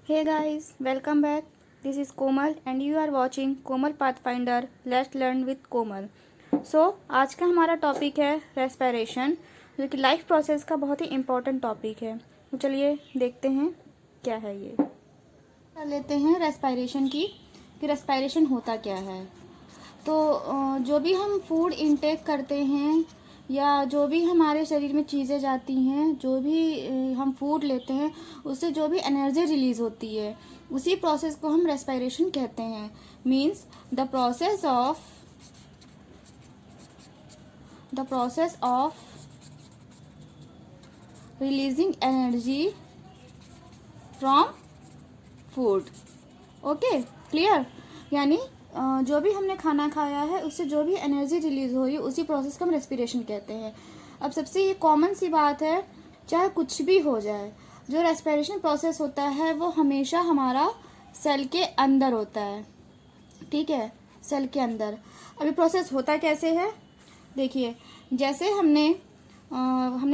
Hey guys, welcome back. This is Komal and you are watching Komal Pathfinder. Let's learn with Komal. आज का हमारा topic है respiration, जो कि life process का बहुत ही इम्पोर्टेंट टॉपिक है। तो चलिए देखते हैं क्या है ये। कर लेते हैं रेस्पिरेशन की, कि रेस्पिरेशन होता क्या है। तो जो भी हम फूड इनटेक करते हैं या जो भी हमारे शरीर में चीज़ें जाती हैं, जो भी हम फूड लेते हैं, उससे जो भी एनर्जी रिलीज़ होती है, उसी प्रोसेस को हम रेस्पिरेशन कहते हैं। Means the process of releasing energy from food. Okay, clear. यानी जो भी हमने खाना खाया है उससे जो भी एनर्जी रिलीज हो रही है उसी प्रोसेस को हम रेस्पिरेशन कहते हैं। अब सबसे ये कॉमन सी बात है, चाहे कुछ भी हो जाए, जो रेस्पिरेशन प्रोसेस होता है वो हमेशा हमारा सेल के अंदर होता है। ठीक है, सेल के अंदर। अभी प्रोसेस होता कैसे है, देखिए। जैसे हमने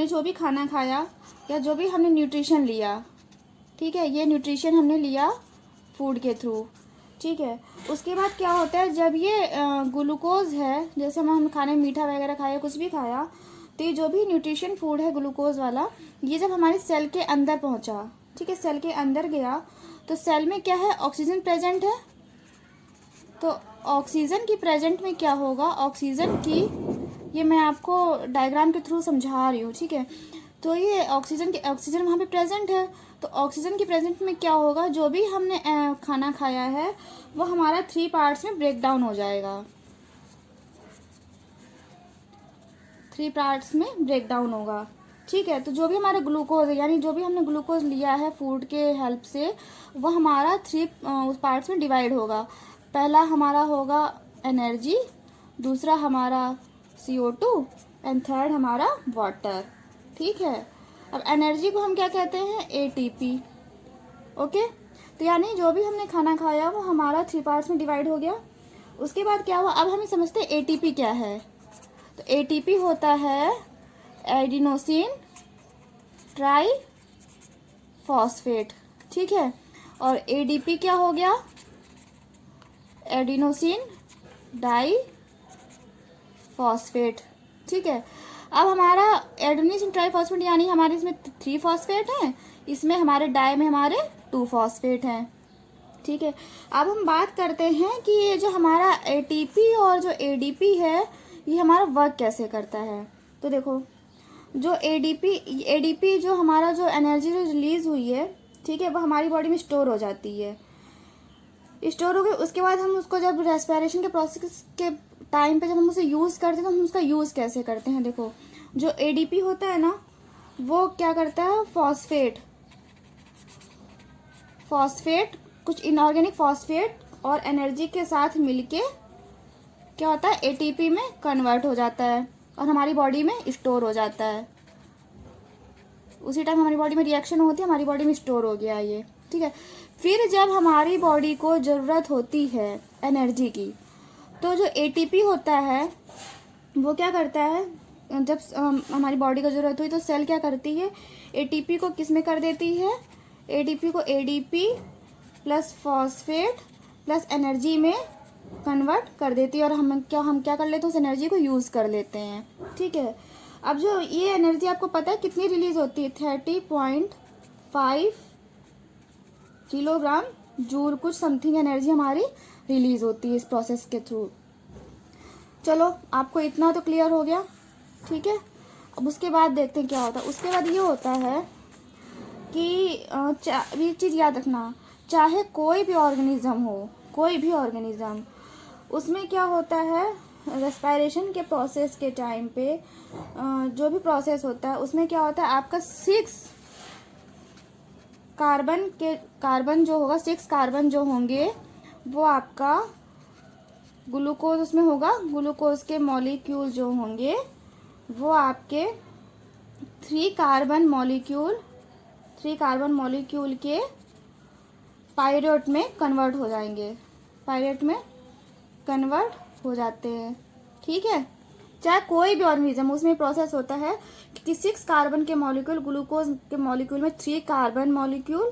जो भी खाना खाया या जो भी हमने न्यूट्रिशन लिया, ठीक है, ये न्यूट्रिशन हमने लिया फूड के थ्रू। ठीक है, उसके बाद क्या होता है, जब ये ग्लूकोज है, जैसे हम खाने मीठा वगैरह खाया, कुछ भी खाया, तो ये जो भी न्यूट्रिशन फूड है ग्लूकोज वाला, ये जब हमारे सेल के अंदर पहुंचा, ठीक है, सेल के अंदर गया, तो सेल में क्या है, ऑक्सीजन प्रेजेंट है। तो ऑक्सीजन की प्रेजेंट में क्या होगा, ऑक्सीजन की, ये मैं आपको डायग्राम के थ्रू समझा रही हूँ। ठीक है, तो ये ऑक्सीजन वहाँ पे प्रेजेंट है। तो ऑक्सीजन की प्रेजेंट में क्या होगा, जो भी हमने खाना खाया है वो हमारा 3 पार्ट्स में ब्रेक डाउन हो जाएगा। 3 पार्ट्स में ब्रेक डाउन होगा। ठीक है, तो जो भी हमारा ग्लूकोज है, यानी जो भी हमने ग्लूकोज लिया है फूड के हेल्प से, वो हमारा 3 पार्ट्स में डिवाइड होगा। पहला हमारा होगा एनर्जी, दूसरा हमारा CO2 एंड थर्ड हमारा वाटर। ठीक है, अब एनर्जी को हम क्या कहते हैं, ATP। ओके, तो यानी जो भी हमने खाना खाया वो हमारा 3 पार्ट्स में डिवाइड हो गया। उसके बाद क्या हुआ, अब हम समझते हैं ATP क्या है। तो ATP होता है एडिनोसिन ट्राई फॉस्फेट। ठीक है, और ADP क्या हो गया, एडिनोसिन डाई फॉस्फेट। ठीक है, अब हमारा एडेनोसिन ट्राइफॉस्फेट, यानी हमारे इसमें 3 फॉस्फेट हैं, इसमें हमारे डाई में हमारे 2 फॉस्फेट हैं। ठीक है, अब हम बात करते हैं कि ये जो हमारा ATP और जो ADP है, ये हमारा वर्क कैसे करता है। तो देखो, जो ADP जो हमारा जो एनर्जी जो रिलीज हुई है, ठीक है, वो हमारी बॉडी में स्टोर हो जाती है। स्टोर हो गई, उसके बाद हम उसको जब रेस्पिरेशन के प्रोसेस के टाइम पे जब हम उसे यूज़ करते हैं, तो हम उसका यूज़ कैसे करते हैं। देखो, जो ADP होता है ना, वो क्या करता है, फॉस्फेट कुछ इनऑर्गेनिक फॉस्फेट और एनर्जी के साथ मिलके क्या होता है, ATP में कन्वर्ट हो जाता है और हमारी बॉडी में स्टोर हो जाता है। उसी टाइम हमारी बॉडी में रिएक्शन होती है, हमारी बॉडी में स्टोर हो गया ये। ठीक है, फिर जब हमारी बॉडी को ज़रूरत होती है एनर्जी की, तो जो ATP होता है वो क्या करता है, जब हमारी बॉडी को ज़रूरत हुई तो सेल क्या करती है, ATP को किस में कर देती है, ATP को ADP plus phosphate plus energy में कन्वर्ट कर देती है और हम क्या कर लेते हैं, उस एनर्जी को यूज़ कर लेते हैं। ठीक है, अब जो ये एनर्जी आपको पता है कितनी रिलीज होती है, 30.5 किलोग्राम जूल कुछ समथिंग एनर्जी हमारी रिलीज होती है इस प्रोसेस के थ्रू। चलो, आपको इतना तो क्लियर हो गया। ठीक है, अब उसके बाद देखते हैं क्या होता है। उसके बाद ये होता है कि ये चीज़ याद रखना, चाहे कोई भी ऑर्गेनिज्म हो, कोई भी ऑर्गेनिज्म, उसमें क्या होता है, रेस्पिरेशन के प्रोसेस के टाइम पे जो भी प्रोसेस होता है उसमें क्या होता है, आपका 6 कार्बन जो होगा, 6 कार्बन जो होंगे वो आपका ग्लूकोज उसमें होगा। ग्लूकोज के मॉलिक्यूल जो होंगे वो आपके 3 कार्बन मॉलिक्यूल के पायरेट में कन्वर्ट हो जाएंगे, पायरेट में कन्वर्ट हो जाते हैं। ठीक है, चाहे कोई भी ऑर्गेनिज्म, उसमें प्रोसेस होता है कि 6 कार्बन के मॉलिक्यूल, ग्लूकोज के मॉलिक्यूल में 3 कार्बन मॉलिक्यूल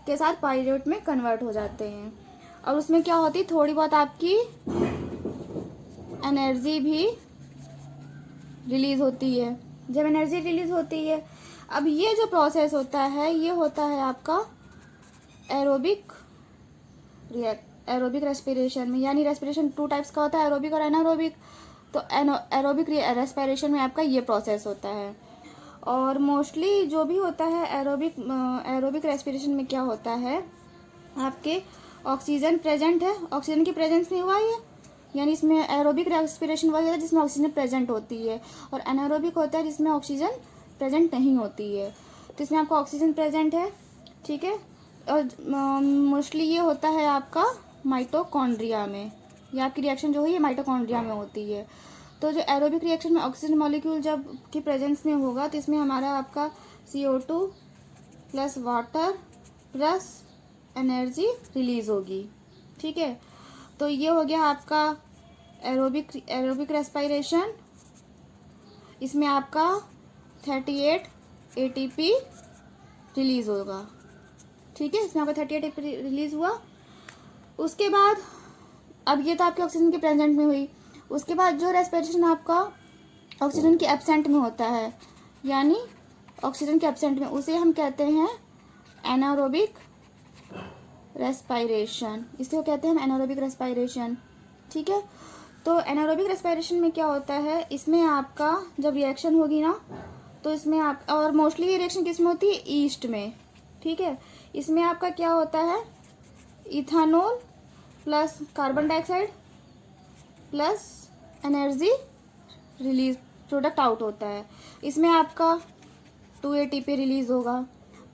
के साथ पायरूवेट में कन्वर्ट हो जाते हैं और उसमें क्या होती है, थोड़ी बहुत आपकी एनर्जी भी रिलीज होती है। जब एनर्जी रिलीज होती है, अब ये जो प्रोसेस होता है ये होता है आपका एरोबिक रेस्पिरेशन में। यानी रेस्पिरेशन 2 टाइप्स का होता है, एरोबिक और एनारोबिक। तो एरोबिक रेस्पिरेशन में आपका ये प्रोसेस होता है। और मोस्टली जो भी होता है एरोबिक रेस्पिरेशन में क्या होता है, आपके ऑक्सीजन प्रेजेंट है, ऑक्सीजन की प्रेजेंस नहीं हुआ ये, यानी इसमें एरोबिक रेस्पिरेशन वही होता है जिसमें ऑक्सीजन प्रेजेंट होती है, और एनारोबिक होता है जिसमें ऑक्सीजन प्रेजेंट नहीं होती है। तो इसमें आपका ऑक्सीजन प्रेजेंट है, ठीक है। और मोस्टली ये होता है आपका माइटोकॉन्ड्रिया में, ये आपकी रिएक्शन जो है ये माइटोकॉन्ड्रिया में होती है। तो जो एरोबिक रिएक्शन में ऑक्सीजन मॉलिक्यूल जब की प्रेजेंस में होगा तो इसमें हमारा आपका CO2 plus water plus energy release होगी, ठीक है। तो ये हो गया आपका एरोबिक रेस्पिरेशन। इसमें आपका 38 ATP रिलीज होगा, ठीक है। इसमें आपका 38 ATP रिलीज हुआ। उसके बाद अब ये तो आपके ऑक्सीजन के प्रेजेंट में हुई। उसके बाद जो रेस्पिरेशन आपका ऑक्सीजन के एब्सेंट में होता है, यानी ऑक्सीजन के एब्सेंट में, उसे हम कहते हैं एनारोबिक रेस्पिरेशन। इसको कहते हैं हम एनारोबिक रेस्पिरेशन, ठीक है। तो एनारोबिक रेस्पिरेशन में क्या होता है, इसमें आपका जब रिएक्शन होगी ना तो इसमें आप, और मोस्टली ये रिएक्शन किस में होती है, ईस्ट में, ठीक है। इसमें आपका क्या होता है, ethanol plus carbon dioxide plus energy release product out होता है। इसमें आपका 2 ATP रिलीज होगा।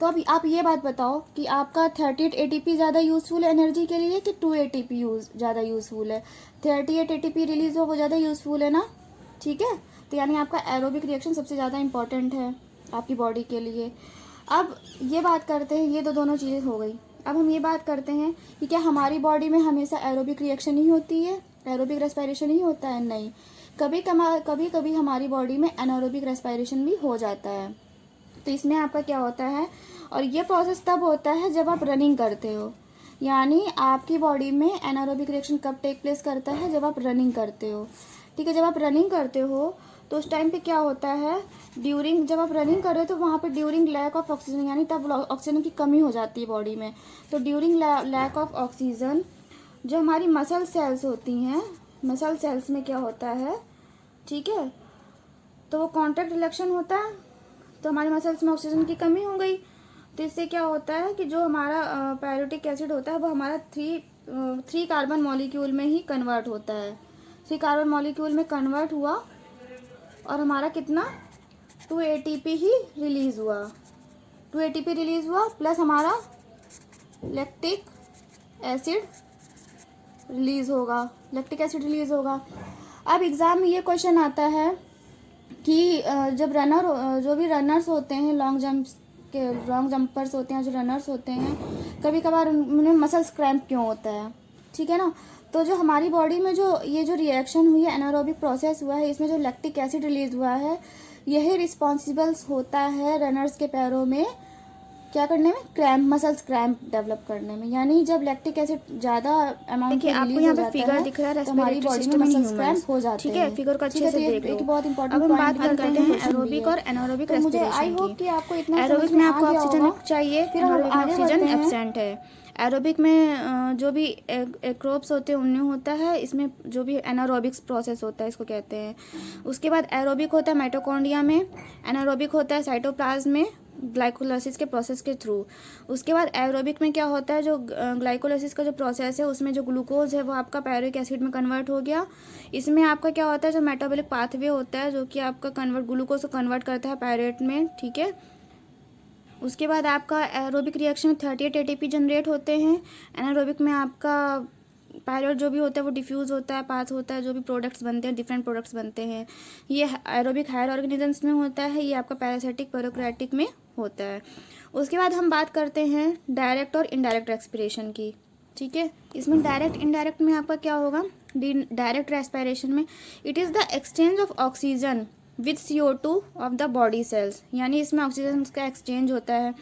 तो अब आप ये बात बताओ कि आपका 38 ATP ज़्यादा यूज़फुल है एनर्जी के लिए कि 2 ATP ज़्यादा यूज़फुल है। 38 ATP रिलीज हो वो ज़्यादा यूज़फुल है ना, ठीक है। तो यानी आपका एरोबिक रिएक्शन सबसे ज़्यादा इंपॉर्टेंट है आपकी बॉडी के लिए। अब ये बात करते हैं, ये तो दोनों चीज़ें हो गई। अब हम ये बात करते हैं कि क्या हमारी बॉडी में हमेशा एरोबिक रिएक्शन ही होती है, एरोबिक रेस्पिरेशन ही होता है? नहीं, कभी कभी हमारी बॉडी में एनारोबिक रेस्पिरेशन भी हो जाता है। तो इसमें आपका क्या होता है, और ये प्रोसेस तब होता है जब आप रनिंग करते हो। यानी आपकी बॉडी में एनारोबिक रिएक्शन कब टेक प्लेस करता है, जब आप रनिंग करते हो, ठीक है। जब आप रनिंग करते हो तो उस टाइम पे क्या होता है, जब आप रनिंग कर रहे हो तो वहाँ पे ड्यूरिंग लैक ऑफ ऑक्सीजन, यानी तब ऑक्सीजन की कमी हो जाती है बॉडी में। तो ड्यूरिंग लैक ऑफ ऑक्सीजन जो हमारी मसल सेल्स होती हैं, मसल सेल्स में क्या होता है, ठीक है, तो वो कॉन्ट्रैक्ट रिलेक्शन होता है। तो हमारी मसल्स में ऑक्सीजन की कमी हो गई, तो इससे क्या होता है कि जो हमारा पायरोटिक एसिड होता है वो हमारा 3 कार्बन मॉलिक्यूल में ही कन्वर्ट होता है। 3 कार्बन मॉलिक्यूल में कन्वर्ट हुआ और हमारा कितना 2 ATP ही रिलीज हुआ। 2 ATP रिलीज हुआ प्लस हमारा लैक्टिक एसिड रिलीज होगा। अब एग्ज़ाम में ये क्वेश्चन आता है कि जब जो भी रनर्स होते हैं, लॉन्ग जंपर्स होते हैं, जो रनर्स होते हैं, कभी कभार उनमें मसल्स क्रैम्प क्यों होता है, ठीक है ना। तो जो हमारी बॉडी में जो रिएक्शन हुई है, एनारोबिक प्रोसेस हुआ है, इसमें जो लैक्टिक एसिड रिलीज हुआ है, यही रिस्पॉन्सिबल होता है रनर्स के पैरों में क्या करने में, क्रैम्प, मसल्स क्रैम्प डेवलप करने में। यानी जब लैक्टिक एसिड ज़्यादा अमाउंट में रिलीज हो जाता फिगर है दिख रहा है तो हमारी बॉडी में मसल्स क्रैम्प हो जाते हैं, ठीक है। फिगर को अच्छे से देख लो। एक बहुत इंपॉर्टेंट अब हम बात पॉइंट करते हैं एरोबिक और एनारोबिक तो मुझे आई रेस्पिरेशन होप की। कि आपको इतना एरोबिक समझ में में आ आपको गया ऑक्सीजन होगा। चाहिए, फिर हम एनारोबिक में आगे ऑक्सीजन बढ़ते हैं। एब्सेंट है। एरोबिक में जो भी एक्रोब्स होते हैं उनमें होता है, इसमें जो भी एनारोबिक्स प्रोसेस होता है इसको कहते हैं। उसके बाद एरोबिक होता है माइटोकॉन्ड्रिया में, एनारोबिक होता है साइटोप्लाज्म में ग्लाइकोलाइसिस के प्रोसेस के थ्रू। उसके बाद एरोबिक में क्या होता है, जो ग्लाइकोलाइसिस का जो प्रोसेस है उसमें जो ग्लूकोज है वो आपका पायरुविक एसिड में कन्वर्ट हो गया। इसमें आपका क्या होता है, जो मेटाबॉलिक पाथवे होता है जो कि आपका ग्लूकोज को कन्वर्ट करता है पायरेट में, ठीक है। उसके बाद आपका एरोबिक रिएक्शन में 38 ATP जनरेट होते हैं। एनारोबिक में आपका पायरेट जो भी होता है वो डिफ्यूज़ होता है, पाथ होता है, जो भी प्रोडक्ट्स बनते हैं, डिफरेंट प्रोडक्ट्स बनते हैं। ये एरोबिक हायर ऑर्गेनिजम्स में होता है, ये आपका पैरासिटिक प्रोकैरियोटिक में होता है। उसके बाद हम बात करते हैं डायरेक्ट और इनडायरेक्ट रेस्पिरेशन की, ठीक है। इसमें डायरेक्ट इनडायरेक्ट में आपका क्या होगा, डायरेक्ट रेस्पिरेशन में it is the exchange of oxygen with CO2 of the body cells, यानी इसमें ऑक्सीजन का एक्सचेंज होता है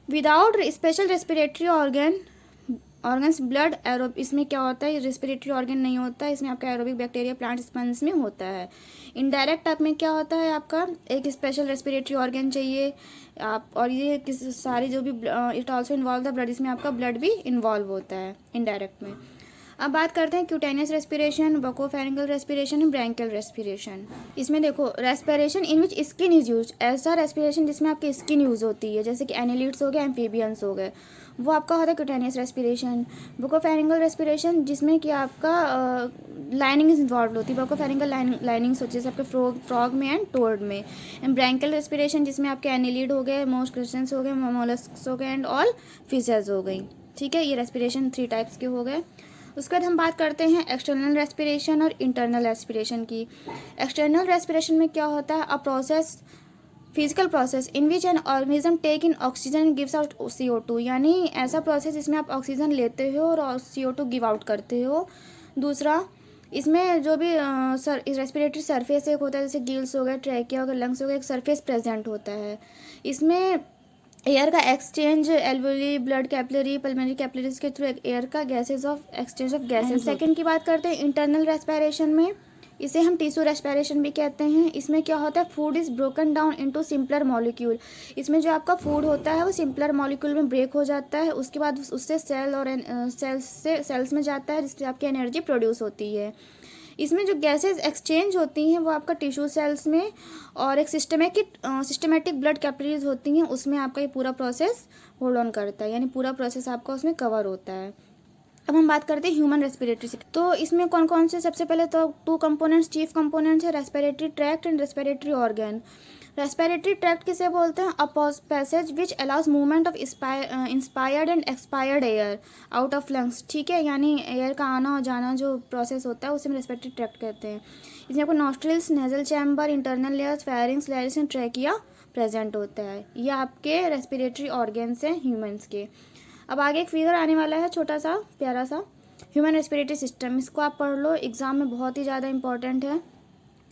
without special respiratory organs blood aerobe, इसमें क्या होता है, रेस्पिरेटरी ऑर्गन नहीं होता है, इसमें आपका एरोबिक बैक्टीरिया प्लांट स्पंज में होता है। इनडायरेक्ट आप में क्या होता है, आपका एक स्पेशल रेस्पिरेटरी ऑर्गन चाहिए आप, और ये किस सारी जो भी it also involve the blood, इसमें आपका ब्लड भी इन्वॉल्व होता है इनडायरेक्ट में। अब बात करते हैं cutaneous respiration, buccopharyngeal respiration, branchial respiration. इसमें देखो respiration in which skin is use, ऐसा रेस्पिरेशन जिसमें आपकी स्किन यूज होती है, जैसे कि एनिलिड्स हो गए, एम्फीबियंस हो गए, वो आपका होता है क्यूटेनियस रेस्पिरेशन। बकोफेरिंगल रेस्पिरेशन जिसमें कि आपका लाइनिंग इन्वॉल्व होती है, बकोफेरिंगल लाइनिंग्स होती है जैसे आपके फ्रॉग में एंड टोर्ड में। एंड ब्रैंकियल रेस्पिरेशन जिसमें आपके एनिलिड हो गए, मोस्ट क्रिस्टेंस हो गए, मोलस्क्स हो गए एंड ऑल फिशेज हो गई। ठीक है, ये रेस्पिरेशन 3 टाइप्स के हो गए। उसके बाद हम बात करते हैं एक्सटर्नल रेस्पिरेशन और इंटरनल रेस्पिरेशन की। एक्सटर्नल रेस्पिरेशन में क्या होता है, a process, physical process in which an organism take in oxygen and gives out CO2, यानी ऐसा प्रोसेस जिसमें आप ऑक्सीजन लेते हो और CO2 गिव आउट करते हो। दूसरा, इसमें जो भी रेस्पिरेटरी सरफेस एक होता है, जैसे गिल्स हो गए, ट्रैकिया हो गया, लंग्स हो गए, एक सरफेस प्रेजेंट होता है। इसमें एयर का exchange alveoli, blood capillary, pulmonary capillaries के थ्रू एयर का gases of exchange of gases. Second की बात करते हैं इंटरनल रेस्पिरेशन में, इसे हम टिश्यू रेस्पिरेशन भी कहते हैं। इसमें क्या होता है, food is broken down into simpler molecule, इसमें जो आपका फूड होता है वो सिंपलर मॉलिक्यूल में ब्रेक हो जाता है, उसके बाद उससे सेल्स में जाता है, जिससे आपकी एनर्जी प्रोड्यूस होती है। इसमें जो गैसेज एक्सचेंज होती हैं वो आपका टिश्यू सेल्स में, और एक सिस्टमेटिक ब्लड कैपिलरीज होती हैं, उसमें आपका ये पूरा प्रोसेस होल्ड ऑन करता है, यानी पूरा प्रोसेस आपका उसमें कवर होता है। अब हम बात करते हैं ह्यूमन रेस्पिरेटरी सिस्टम। तो इसमें कौन कौन से, सबसे पहले तो 2 कंपोनेंट्स, चीफ कंपोनेंट्स है respiratory tract and respiratory organ. Respiratory tract किसे बोलते हैं, a passage which allows movement of inspired and expired air out of lungs. ठीक है, यानी एयर का आना और जाना जो प्रोसेस होता है उसे हम रेस्पिरेटरी ट्रैक्ट कहते हैं। इसमें आपको nostrils, nasal chamber, internal layers, pharynx, larynx and trachea present होता है। ये आपके रेस्पिरेटरी ऑर्गन्स हैं ह्यूमंस के। अब आगे एक फिगर आने वाला है, छोटा सा प्यारा सा, ह्यूमन रेस्पिरेटरी सिस्टम, इसको आप पढ़ लो, एग्जाम में बहुत ही ज़्यादा इंपॉर्टेंट है।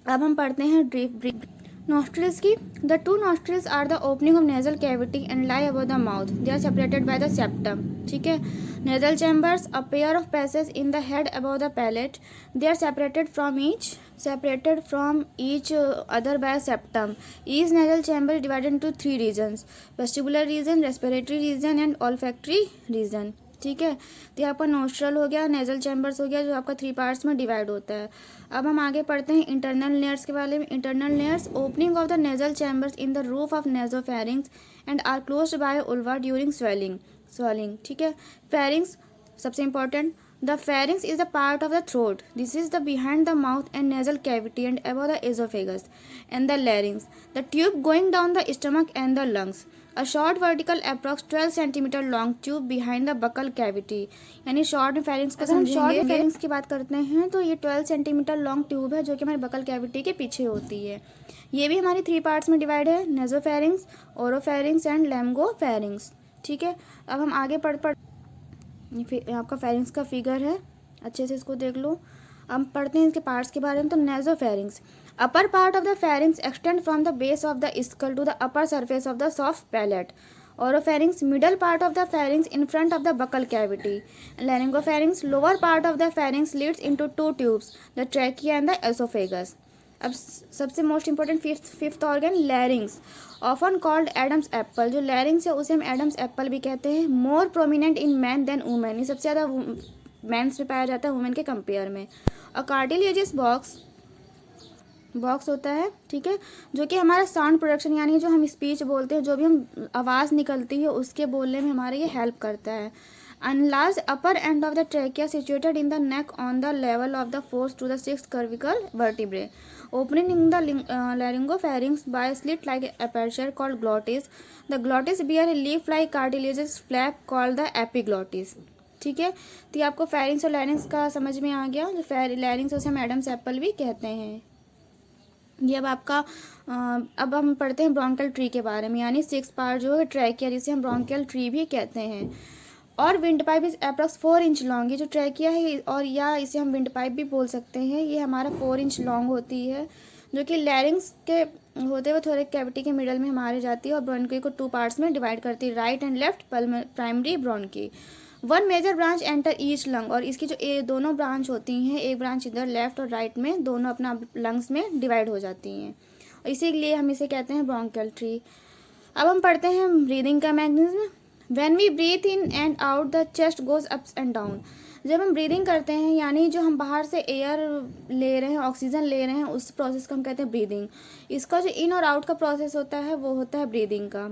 अब हम पढ़ते हैं ब्रीथ नॉस्ट्रिल्स की। The 2 nostrils are the opening of nasal cavity and lie above the mouth, they are separated by the septum. ठीक है, nasal chambers, a pair of passage in the head above the palate, they are separated from each other by a septum. Each nasal chamber is divided into 3 regions, vestibular region, respiratory region and olfactory region. ठीक है, तो यहाँ पर nostril हो गया, nasal chambers हो गया, जो आपका 3 पार्ट्स में डिवाइड होता है। अब हम आगे पढ़ते हैं इंटरनल लेयर्स के बारे में। Internal layers, opening of the nasal chambers in the roof of nasopharynx and are closed by uvula during swallowing. ठीक है, फेरिंग्स सबसे important, the pharynx is the part of the throat. This is the behind the mouth and nasal cavity and above the esophagus. And the larynx, the tube going down the stomach and the lungs. A short vertical approx 12 cm long tube behind the buccal cavity. यानी short pharynx को समझेंगे। Short pharynx की बात करते हैं तो ये 12 centimetre long tube है जो कि हमारे बकल कैविटी के पीछे होती है। ये भी हमारी 3 पार्ट्स में डिवाइड है, नेजोफेरिंग्स, ओरोफेरिंग्स एंड लैम्गोफेरिंग्स। ठीक है, अब हम आगे पढ़ आपका फेरिंग्स का फिगर है, अच्छे से इसको देख लो। हम पढ़ते हैं इसके पार्ट्स के बारे में। तो nasopharynx, upper part of the pharynx extend from the base of the skull to the upper surface of the soft palate. Oropharynx, middle part of the pharynx in front of the buccal cavity. Laryngopharynx, lower part of the pharynx leads into 2 tubes, the trachea and the oesophagus. अब सबसे most important fifth organ, larynx, often called Adam's apple. जो larynx है उसे हम Adam's apple भी कहते हैं। More prominent in man than women, ये सबसे ज़्यादा मैंस में पाया जाता है वुमेन के कंपेयर में। और कार्टिलेजियस बॉक्स होता है, ठीक है, जो कि हमारा साउंड प्रोडक्शन यानी जो हम स्पीच बोलते हैं, जो भी हम आवाज़ निकलती है उसके बोलने में हमारे ये हेल्प करता है। Enlarged upper end of the trachea situated in the neck on the level of the 4th to the 6th cervical vertebrae. Opening in the laryngopharynx by a slit-like aperture called glottis. The glottis bear a leaf-like cartilaginous flap called the epiglottis. ठीक है, तो ये आपको pharynx और लैरिंग्स का समझ में आ गया। जो लैरिंग्स उसे हम एडम्स एप्पल भी कहते हैं। ये अब आपका अब हम पढ़ते हैं ब्रोंकियल ट्री के बारे में, यानी 6 पार्ट जो है ट्रैकिया, जिसे हम ब्रोंकियल ट्री भी कहते हैं। और wind pipe is approx 4 inch long. ये जो ट्रैकिया है, और या इसे हम विंड पाइप भी बोल सकते हैं, ये हमारा 4 इंच लॉन्ग होती है, जो कि लैरिंग्स के होते हुए थोड़े कैविटी के मिडल में हमारे जाती है और ब्रोंकी को 2 पार्ट्स में डिवाइड करती है, right and left primary bronchi. 1 major branch enter each lung, और इसकी जो दोनों ब्रांच होती हैं, एक ब्रांच इधर लेफ्ट और राइट में दोनों अपना लंग्स में डिवाइड हो जाती हैं, इसीलिए हम इसे कहते हैं ब्रोंकियल ट्री। अब हम पढ़ते हैं ब्रीदिंग का mechanism. When we breathe in and out the chest goes ups and down. जब हम ब्रीदिंग करते हैं, यानी जो हम बाहर से एयर ले रहे हैं, ऑक्सीजन ले रहे हैं, उस प्रोसेस को हम कहते हैं ब्रीदिंग। इसका जो इन और आउट का प्रोसेस होता है वो होता है ब्रीदिंग का।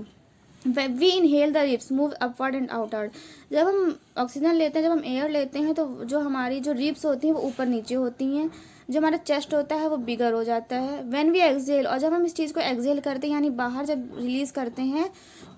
We inhale the ribs move upward and outward. जब हम ऑक्सीजन लेते हैं, जब हम एयर लेते हैं, तो जो हमारी जो रिब्स होती हैं वो ऊपर नीचे होती हैं, जो हमारा चेस्ट होता है वो बिगर हो जाता है। व्हेन वी एक्सहेल, और जब हम इस चीज़ को एक्सहेल करते हैं यानी बाहर जब रिलीज़ करते हैं,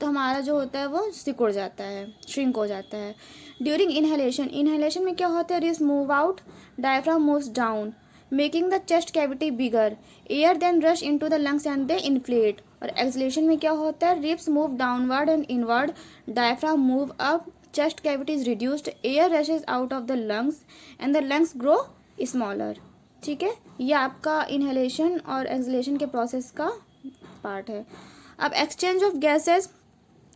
तो हमारा जो होता है वो सिकुड़ जाता है, श्रिंक हो जाता है। ड्यूरिंग इनहेलेशन, इनहेलेशन में क्या होता है, ribs move out, diaphragm moves down, making the chest cavity bigger, air then rush into the lungs and they inflate. और एक्सलेशन में क्या होता है, ribs move downward and inward, diaphragm move up, chest cavity is reduced, air rushes out of the lungs and the lungs grow smaller. ठीक है, ये आपका inhalation और एक्सलेशन के प्रोसेस का पार्ट है। अब exchange of gases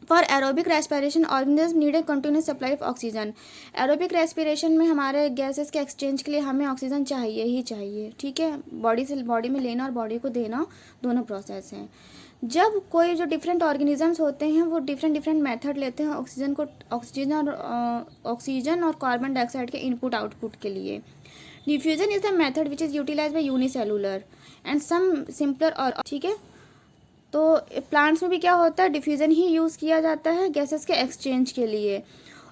for aerobic respiration, organism need a continuous supply of oxygen. Aerobic respiration में हमारे गैसेस के एक्सचेंज के लिए हमें ऑक्सीजन चाहिए ही चाहिए। ठीक है, बॉडी से बॉडी में लेना और बॉडी को देना दोनों प्रोसेस हैं। जब कोई जो डिफरेंट ऑर्गेनिजम्स होते हैं वो डिफरेंट मेथड लेते हैं ऑक्सीजन और कार्बन डाइऑक्साइड के इनपुट आउटपुट के लिए। Diffusion is the method which is utilize by unicellular and some simpler और, ठीक है, तो प्लांट्स में भी क्या होता है, डिफ्यूज़न ही यूज़ किया जाता है गैसेस के एक्सचेंज के लिए।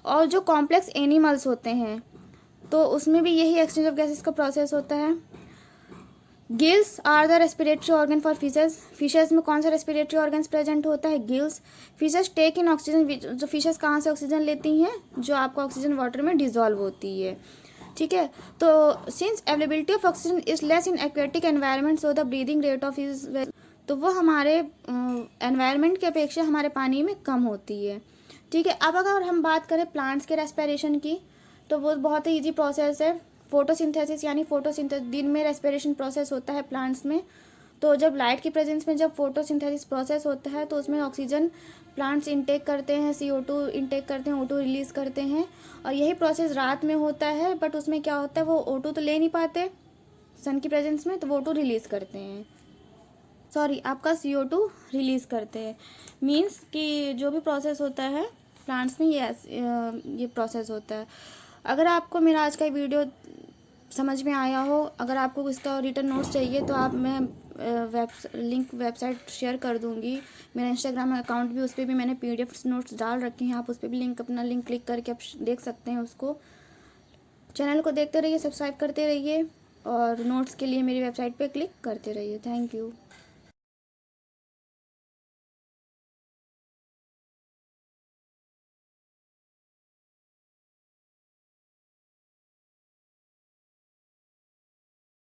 और जो कॉम्प्लेक्स एनिमल्स होते हैं तो उसमें भी यही एक्सचेंज ऑफ गैसेस का प्रोसेस होता है। Gills are the respiratory organ for fishes. Fishes में कौन सा रेस्पिरेटरी ऑर्गन्स प्रेजेंट होता है, gills. Fishes take in oxygen, जो फिशेस कहाँ से ऑक्सीजन लेती हैं, जो आपका ऑक्सीजन वाटर में डिजॉल्व होती है। ठीक है, तो since availability of oxygen is less in aquatic environment, so the breathing rate of is, तो वो हमारे एनवायरनमेंट की अपेक्षा हमारे पानी में कम होती है। ठीक है, अब अगर हम बात करें प्लांट्स के रेस्पिरेशन की, तो वो बहुत ही ईजी प्रोसेस है। फोटोसिंथेसिस, यानी दिन में रेस्पिरेशन प्रोसेस होता है प्लांट्स में। तो जब लाइट की प्रेजेंस में जब फोटोसिंथेसिस प्रोसेस होता है तो उसमें ऑक्सीजन प्लांट्स इंटेक करते हैं, CO2 इंटेक करते हैं, O2 रिलीज़ करते हैं। और यही प्रोसेस रात में होता है, बट उसमें क्या होता है, वो O2 तो ले नहीं पाते सन की प्रेजेंस में, तो वो O2 रिलीज़ करते हैं, आपका CO2 रिलीज़ करते हैं। मीन्स कि जो भी प्रोसेस होता है प्लांट्स में ये प्रोसेस होता है। अगर आपको मेरा आज का वीडियो समझ में आया हो, अगर आपको इसका रिटर्न नोट्स चाहिए तो मैं वेबसाइट शेयर कर दूंगी। मेरा इंस्टाग्राम अकाउंट भी, उस पर भी मैंने PDF नोट्स डाल रखे हैं, आप उस पर भी अपना लिंक क्लिक करके आप देख सकते हैं उसको। चैनल को देखते रहिए, सब्सक्राइब करते रहिए और नोट्स के लिए मेरी वेबसाइट पे क्लिक करते रहिए। Thank you.